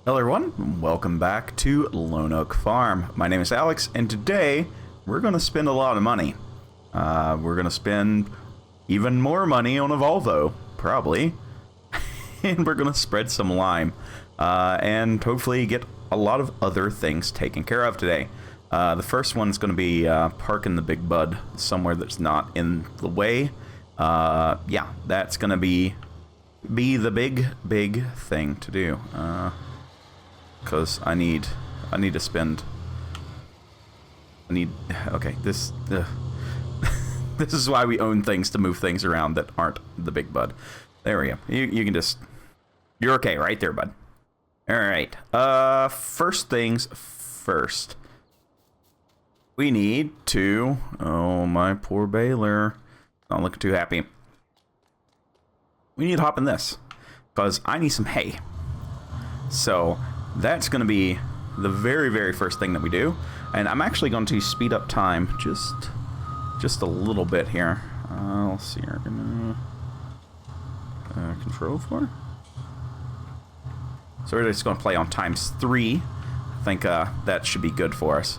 Hello everyone, welcome back to Lone Oak Farm. My name is Alex, and today we're going to spend a lot of money. We're going to spend even more money on a Volvo, probably. And we're going to spread some lime. And hopefully get a lot of other things taken care of today. The first one's going to be parking the Big Bud somewhere that's not in the way. Yeah, that's going to be the big thing to do. Because I need to spend. Okay, this this is why we own things, to move things around that aren't the Big Bud. There we go. You can just, you're okay right there, bud. All right. First things first. We need to. Oh, my poor baler. Not looking too happy. We need to hop in this because I need some hay. So that's going to be the very first thing that we do, and I'm actually going to speed up time just a little bit here. Let's see. We're gonna control for. So we're just going to play on ×3. I think that should be good for us.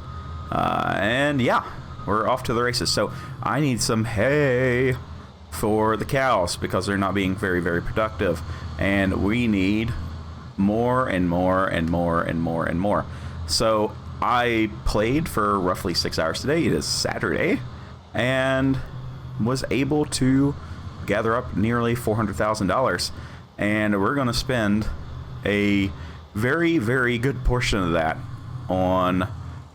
And yeah, we're off to the races. So I need some hay for the cows because they're not being very productive, and we need more and more. So I played for roughly 6 hours today. It is Saturday, and was able to gather up nearly $400,000, and we're going to spend a very good portion of that on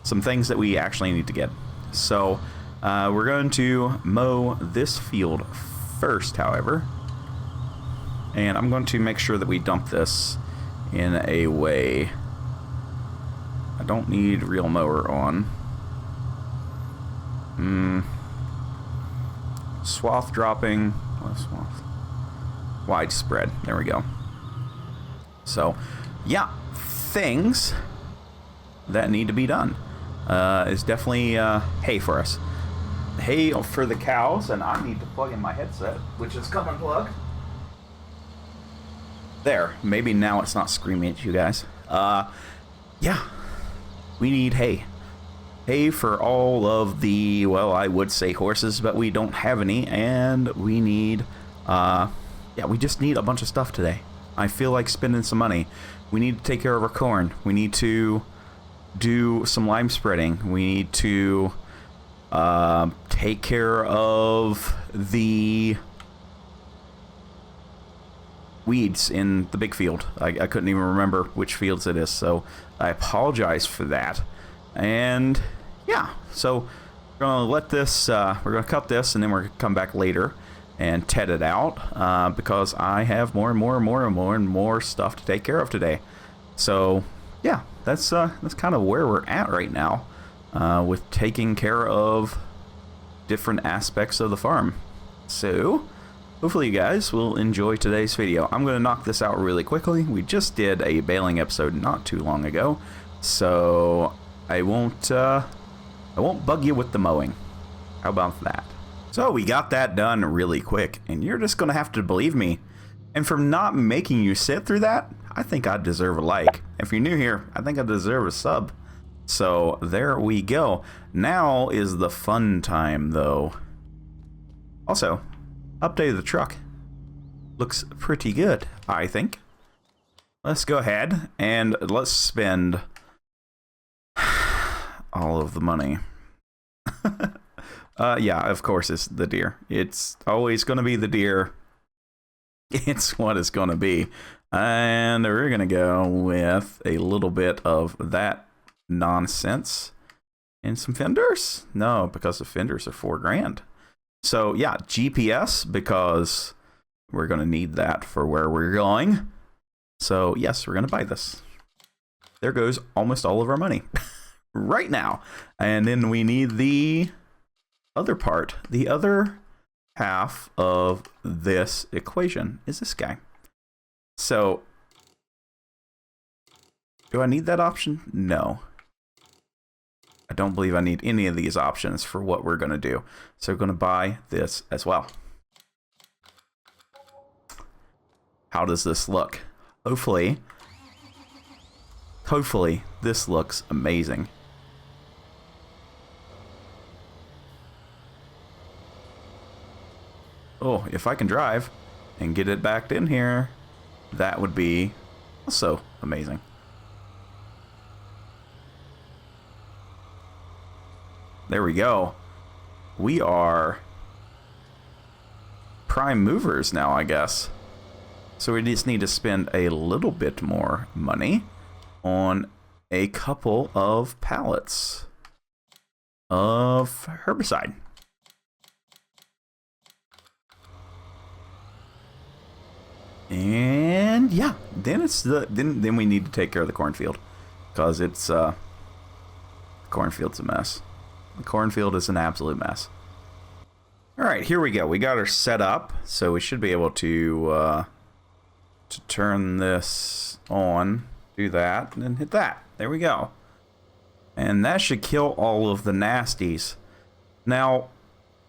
some things that we actually need to get. So we're going to mow this field first, however, and I'm going to make sure that we dump this in a way. I don't need real mower on. Swath dropping. Swath. Widespread. There we go. So, yeah, things that need to be done is definitely hay for us. Hay for the cows, and I need to plug in my headset, which is come unplugged. There, maybe now it's not screaming at you guys. Yeah, we need hay. Hay for all of the, well, I would say horses, but we don't have any, and we need, yeah, we just need a bunch of stuff today. I feel like spending some money. We need to take care of our corn. We need to do some lime spreading. We need to take care of the weeds in the big field. I couldn't even remember which fields it is, so I apologize for that. And yeah, so we're gonna let this, we're gonna cut this, and then we're gonna come back later and ted it out because I have more and more stuff to take care of today. So yeah, that's kind of where we're at right now with taking care of different aspects of the farm. So hopefully you guys will enjoy today's video. I'm going to knock this out really quickly. We just did a baling episode not too long ago, so I won't bug you with the mowing. How about that? So we got that done really quick, and you're just going to have to believe me. And for not making you sit through that, I think I deserve a like. If you're new here, I think I deserve a sub. So there we go. Now is the fun time, though. Also, updated the truck. Looks pretty good, I think. Let's go ahead and let's spend all of the money. Yeah, of course it's the deer. It's always going to be the deer. It's what it's going to be. And we're going to go with a little bit of that nonsense. And some fenders? No, because the fenders are $4,000. So yeah, GPS, because we're going to need that for where we're going. So yes, we're going to buy this. There goes almost all of our money right now. And then we need the other part. The other half of this equation is this guy. So do I need that option? No. I don't believe I need any of these options for what we're going to do. So we're going to buy this as well. How does this look? Hopefully hopefully this looks amazing. Oh, if I can drive and get it backed in here, that would be also amazing. There we go. We are prime movers now, I guess. So we just need to spend a little bit more money on a couple of pallets of herbicide. And yeah, then it's then we need to take care of the cornfield, because it's cornfield's a mess. The cornfield is an absolute mess. All right, here we go. We got her set up, so we should be able to turn this on, do that, and then hit that. There we go. And that should kill all of the nasties. Now,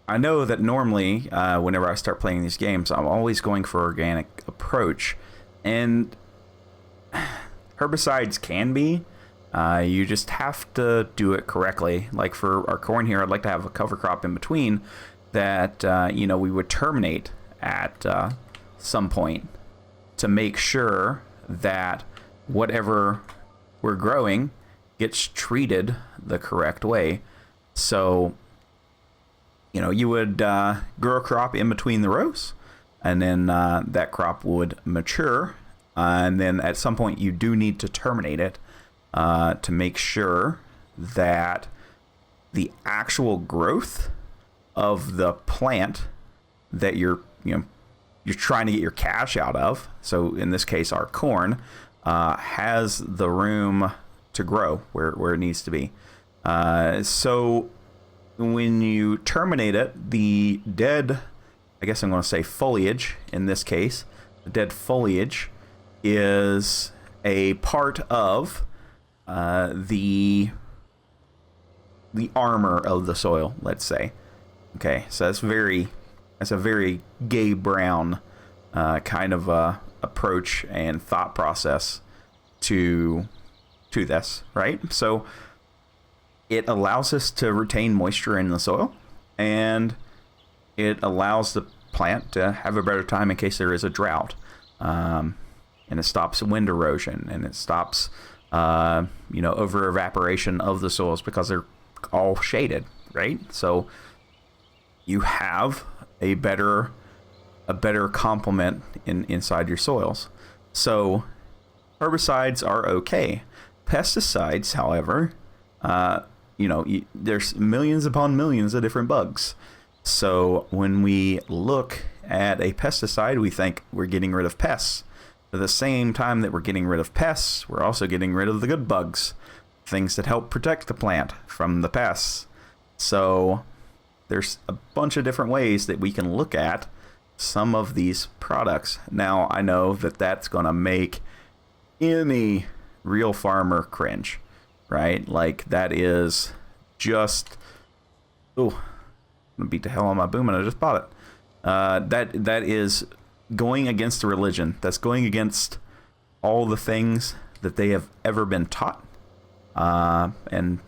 I know that normally, whenever I start playing these games, I'm always going for organic approach. And herbicides can be. You just have to do it correctly. Like for our corn here, I'd like to have a cover crop in between that, you know, we would terminate at some point to make sure that whatever we're growing gets treated the correct way. So, you know, you would grow a crop in between the rows, and then that crop would mature, and then at some point you do need to terminate it to make sure that the actual growth of the plant that you're trying to get your cash out of, so in this case our corn, has the room to grow where it needs to be. So when you terminate it, the dead, I guess I'm going to say foliage in this case, the dead foliage is a part of the armor of the soil, let's say. Okay, so that's a very gay brown kind of approach and thought process to this, right? So it allows us to retain moisture in the soil, and it allows the plant to have a better time in case there is a drought. And it stops wind erosion, and it stops, over evaporation of the soils because they're all shaded, right? So you have a better complement inside your soils. So herbicides are okay. Pesticides, however, there's millions upon millions of different bugs. So when we look at a pesticide, we think we're getting rid of pests. At the same time that we're getting rid of pests, we're also getting rid of the good bugs, things that help protect the plant from the pests. So there's a bunch of different ways that we can look at some of these products. Now, I know that that's going to make any real farmer cringe, right? Like, that is just, I'm gonna beat the hell on my boom, and I just bought it. That is going against the religion. That's going against all the things that they have ever been taught, and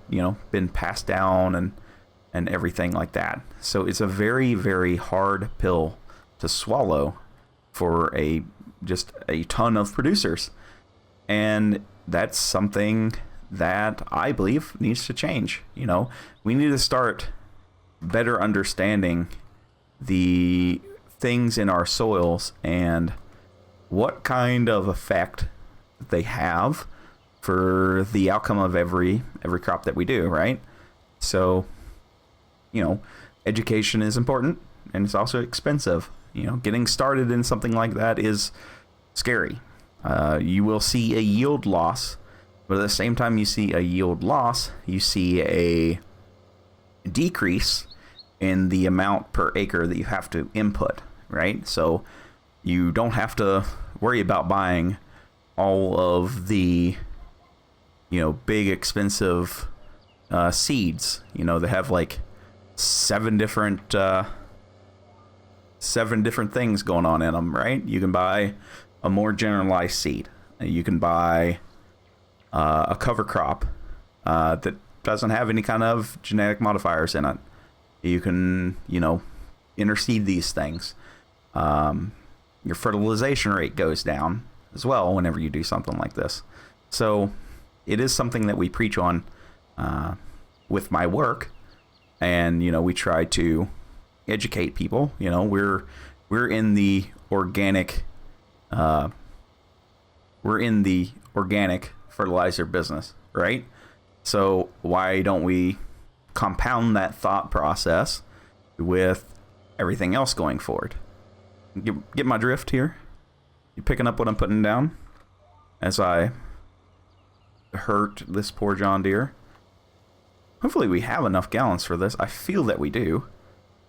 been passed down and everything like that. So it's a very, very hard pill to swallow for just a ton of producers. And that's something that I believe needs to change. We need to start better understanding the things in our soils and what kind of effect they have for the outcome of every crop that we do, right? So, education is important, and it's also expensive. Getting started in something like that is scary. You will see a yield loss, but at the same time you see a yield loss, you see a decrease in the amount per acre that you have to input, right? So you don't have to worry about buying all of the, big expensive seeds, that have like seven different things going on in them, right? You can buy a more generalized seed. You can buy a cover crop that doesn't have any kind of genetic modifiers in it. You can, interseed these things. Your fertilization rate goes down as well whenever you do something like this. So it is something that we preach on with my work, and we try to educate people. We're in the organic fertilizer business, right? So why don't we compound that thought process with everything else going forward? Get my drift here? You picking up what I'm putting down as I hurt this poor John Deere? Hopefully we have enough gallons for this. I feel that we do.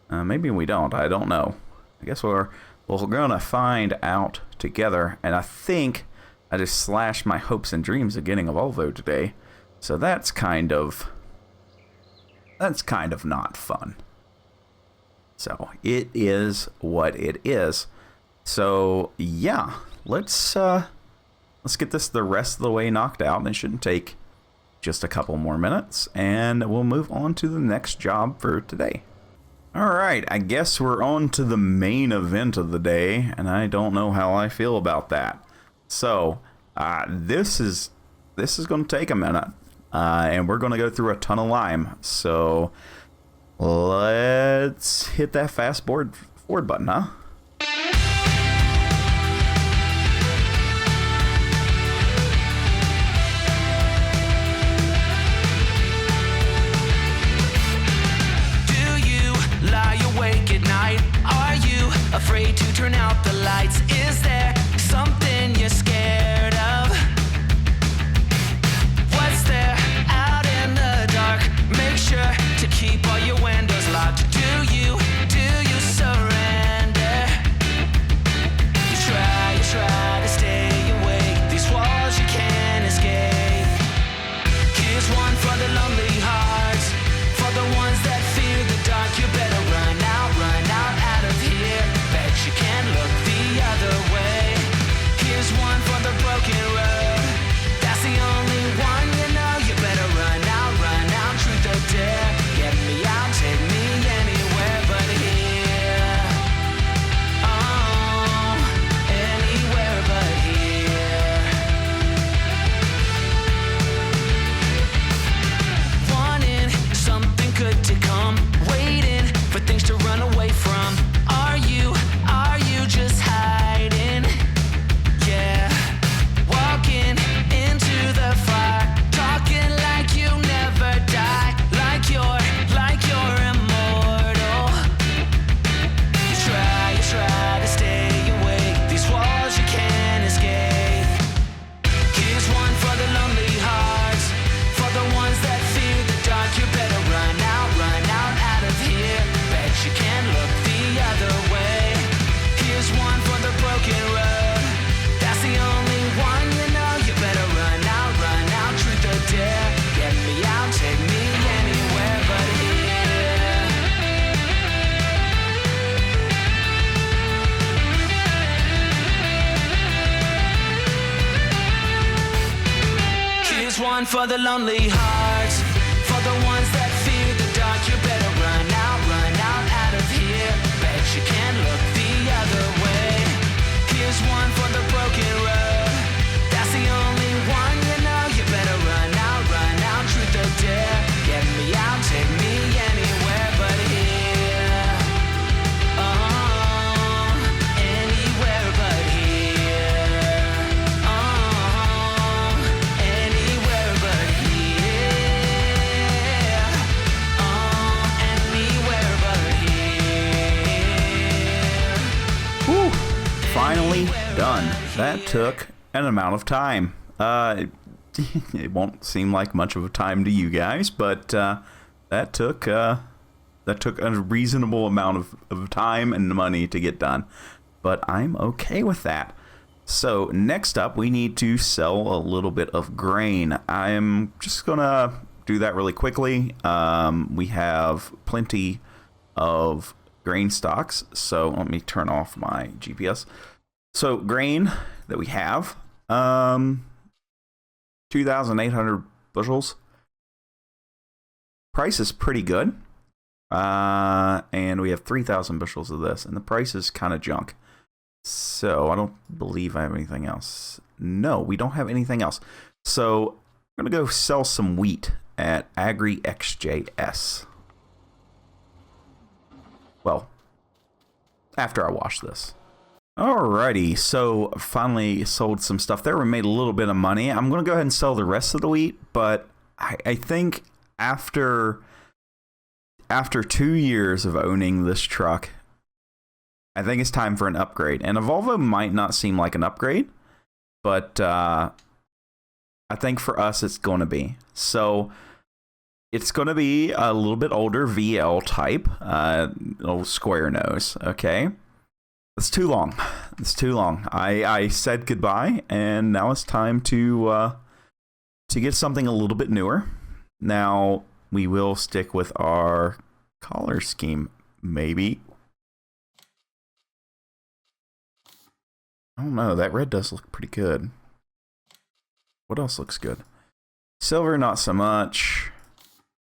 Maybe we don't. I don't know. I guess we're gonna find out together. And I think I just slashed my hopes and dreams of getting a Volvo today. So that's kind of not fun. So it is what it is. So yeah, let's get this the rest of the way knocked out, and it shouldn't take just a couple more minutes, and we'll move on to the next job for today. All right, I guess we're on to the main event of the day, and I don't know how I feel about that. So this is going to take a minute, and we're going to go through a ton of lime. So let's hit that fast forward button, huh? Afraid to turn out the lights? Is there something you're scared of? What's there out in the dark? Make sure to keep all your windows locked. Do you surrender? You try to stay awake. These walls you can't escape. Here's one for the lonely hearts, for the ones that fear the dark. You better run out out of here. You can't look the other way. Here's one for the broken road. That's the only one you know. You better run out, truth or dare. Get me out, take me anywhere but here. Oh, anywhere but here. Wanting something good to come, waiting for things to run away from. Are you just hiding? Yeah, walking into the fire, talking like you never die, like you're immortal. You try to stay awake. These walls you can't escape. Here's one for the lonely hearts, for the ones that fear the dark. You better run out of here. Bet you can't look the other way. Here's one for the broken road. That's the only one you know. You better run out, truth or dare. Get me out, take me anywhere but here. Here's one for the lonely hearts, for the ones that fear the dark. You better run out of here. Bet you can't look the other way. Here's one for the broken road. That's the only one you know. You better run out, truth or dare. Get me out, take me anywhere but here. Oh, anywhere but here. Oh, anywhere but here. Oh, anywhere but here. Whew. Finally done. That took an amount of time. It won't seem like much of a time to you guys, but that took a reasonable amount of time and money to get done. But I'm okay with that. So next up, we need to sell a little bit of grain. I'm just gonna do that really quickly. We have plenty of grain stocks, so let me turn off my GPS. So grain that we have, 2,800 bushels. Price is pretty good. And we have 3,000 bushels of this, and the price is kind of junk. So I don't believe I have anything else. No, we don't have anything else. So I'm going to go sell some wheat at Agri XJS. Well, after I wash this. Alrighty, so finally sold some stuff there. We made a little bit of money. I'm going to go ahead and sell the rest of the wheat, but I think after 2 years of owning this truck, I think it's time for an upgrade. And a Volvo might not seem like an upgrade, but I think for us it's going to be. So it's going to be a little bit older VL type, little square nose, okay? It's too long. It's too long. I said goodbye, and now it's time to get something a little bit newer. Now, we will stick with our color scheme, maybe. I don't know. That red does look pretty good. What else looks good? Silver, not so much.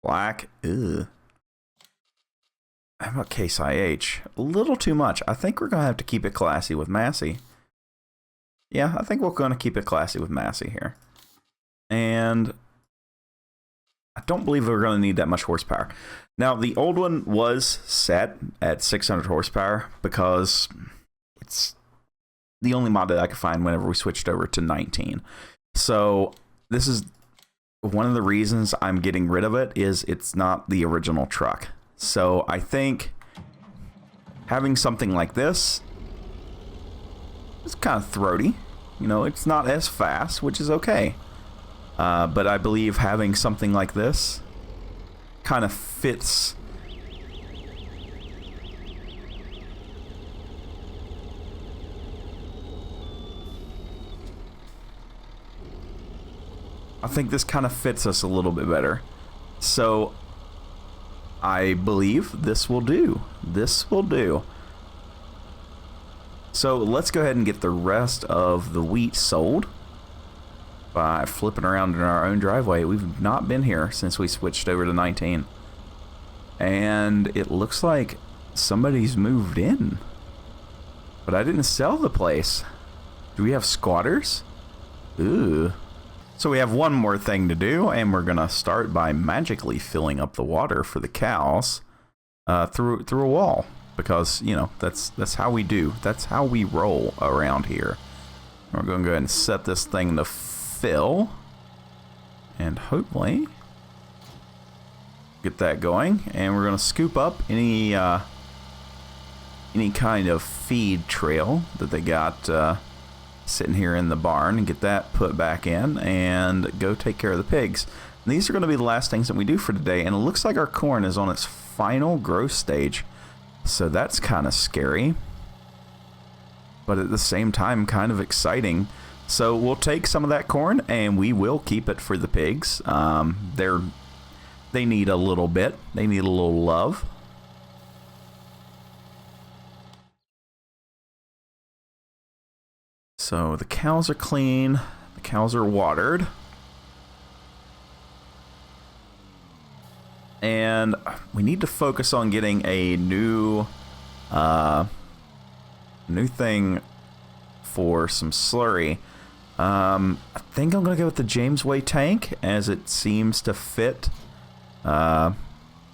Black, ugh. How about Case IH? A little too much. I think we're going to have to keep it classy with Massey. Yeah, I think we're going to keep it classy with Massey here. And I don't believe we're going to need that much horsepower. Now, the old one was set at 600 horsepower because it's the only mod that I could find whenever we switched over to 19. So this is one of the reasons I'm getting rid of it, is it's not the original truck. So I think having something like this is kind of throaty. You know, it's not as fast, which is okay. But I believe having something like this kind of fits. I think this kind of fits us a little bit better. So I believe this will do. This will do. So let's go ahead and get the rest of the wheat sold by flipping around in our own driveway. We've not been here since we switched over to 19. And it looks like somebody's moved in. But I didn't sell the place. Do we have squatters? Ooh. So we have one more thing to do, and we're gonna start by magically filling up the water for the cows through a wall, because you know that's how we do. That's how we roll around here. We're gonna go ahead and set this thing to fill, and hopefully get that going. And we're gonna scoop up any kind of feed trail that they got sitting here in the barn, and get that put back in and go take care of the pigs. And these are going to be the last things that we do for today, and it looks like our corn is on its final growth stage, so that's kind of scary, but at the same time kind of exciting. So we'll take some of that corn and we will keep it for the pigs. They need a little bit, they need a little love. So the cows are clean, the cows are watered. And we need to focus on getting a new thing for some slurry. I think I'm going to go with the James Way tank, as it seems to fit, you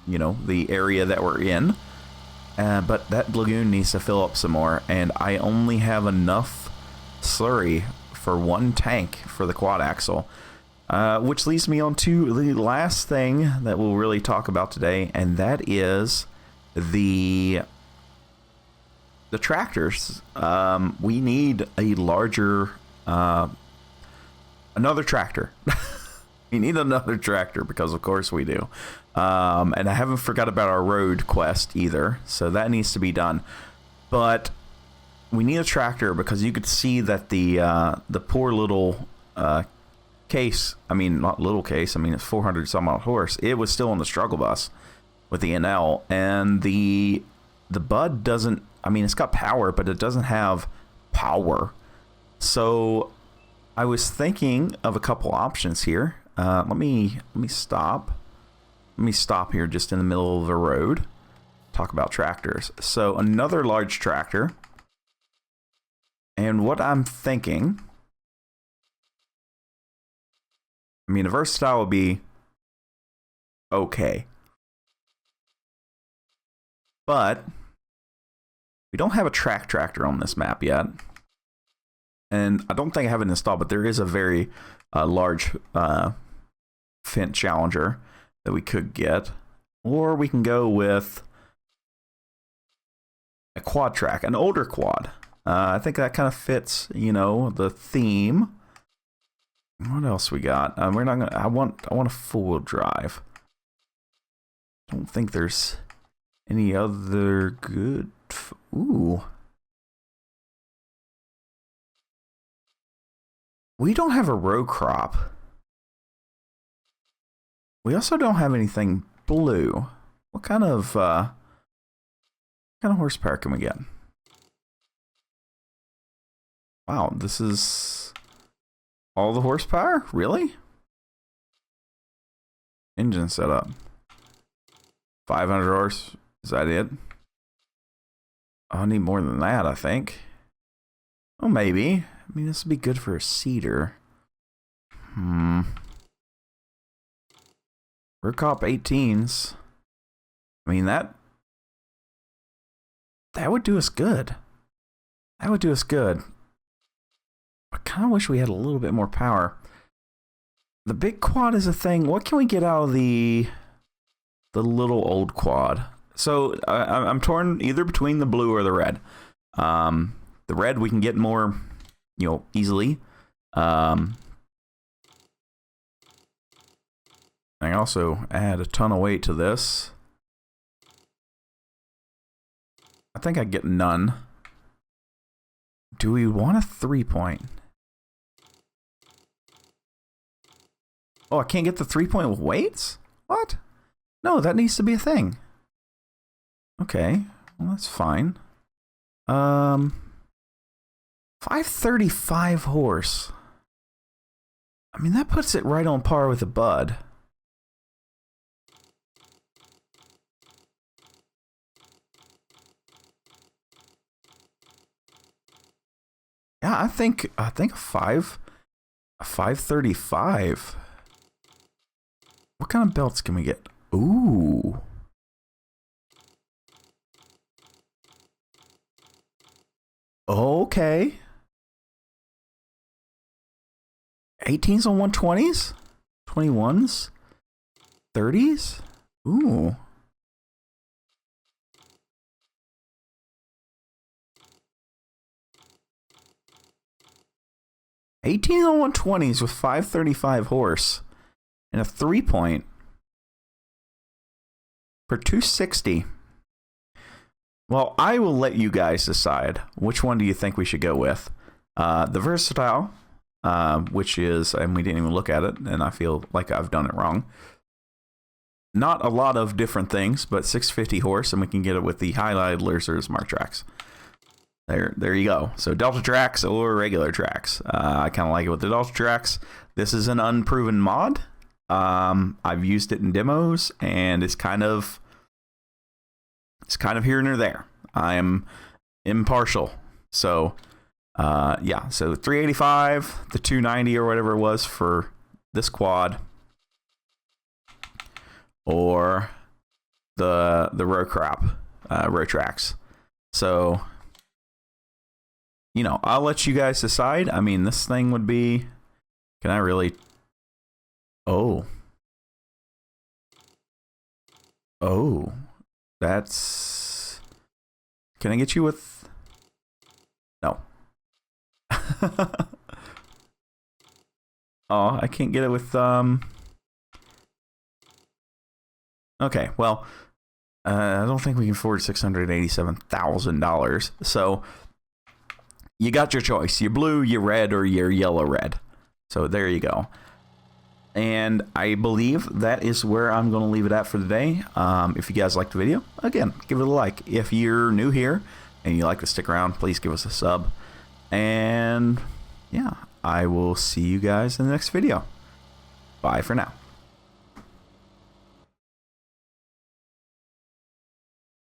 know, the area that we're in. But that lagoon needs to fill up some more, and I only have enough slurry for one tank for the quad axle, which leads me on to the last thing that we'll really talk about today, and that is the tractors. We need a larger another tractor. We need another tractor, because of course we do. And I haven't forgot about our road quest either, so that needs to be done. But we need a tractor, because you could see that the poor little case, I mean, not little case, I mean, it's 400 some odd horse. It was still on the struggle bus with the NL, and the Bud doesn't, I mean, it's got power, but it doesn't have power. So I was thinking of a couple options here. Let me stop. Let me stop here just in the middle of the road. Talk about tractors. So another large tractor. And what I'm thinking, I mean, a versatile would be okay. But we don't have a tractor on this map yet. And I don't think I have it installed, but there is a very large Fendt Challenger that we could get. Or we can go with a quad track, an older quad. I think that kind of fits, you know, the theme. What else we got? We're not gonna. I want a four-wheel drive. Don't think there's any other good. Ooh. We don't have a row crop. We also don't have anything blue. What kind of horsepower can we get? Wow, this is all the horsepower? Really? Engine setup. 500 horse. Is that it? Oh, I need more than that, I think. Oh, maybe. I mean, this would be good for a seeder. Row Cop 18s. I mean, that would do us good. That would do us good. I kind of wish we had a little bit more power. The big quad is a thing. What can we get out of the little old quad? So I'm torn either between the blue or the red. The red we can get more, you know, easily. I also add a ton of weight to this. I think I get none. Do we want a 3-point? Oh, I can't get the 3-point with weights? What? No, that needs to be a thing. Okay, well that's fine. 535 horse. I mean, that puts it right on par with the Bud. Yeah, I think a 535. What kind of belts can we get? Ooh. Okay. 18s on 120s? 21s? 30s? Ooh. $18 on 120s with 535 horse and a 3-point for $260. Well, I will let you guys decide which one do you think we should go with. The versatile, which is, and we didn't even look at it, and I feel like I've done it wrong. Not a lot of different things, but 650 horse, and we can get it with the highlighted Lurzer Smart Tracks. There you go. So Delta tracks or regular tracks. I kind of like it with the Delta tracks. This is an unproven mod. I've used it in demos, and it's kind of here and there. I am impartial. So, yeah. So 385, the 290 or whatever it was for this quad, or the row crop, row tracks. So, you know, I'll let you guys decide. I mean, this thing would be, can I really? Oh, that's, can I get you with? No. Oh, I can't get it with, okay, well, I don't think we can afford $687,000. So you got your choice. Your blue, your red, or your yellow red. So there you go. And I believe that is where I'm going to leave it at for today. If you guys liked the video, again, give it a like. If you're new here and you like to stick around, please give us a sub. And yeah, I will see you guys in the next video. Bye for now.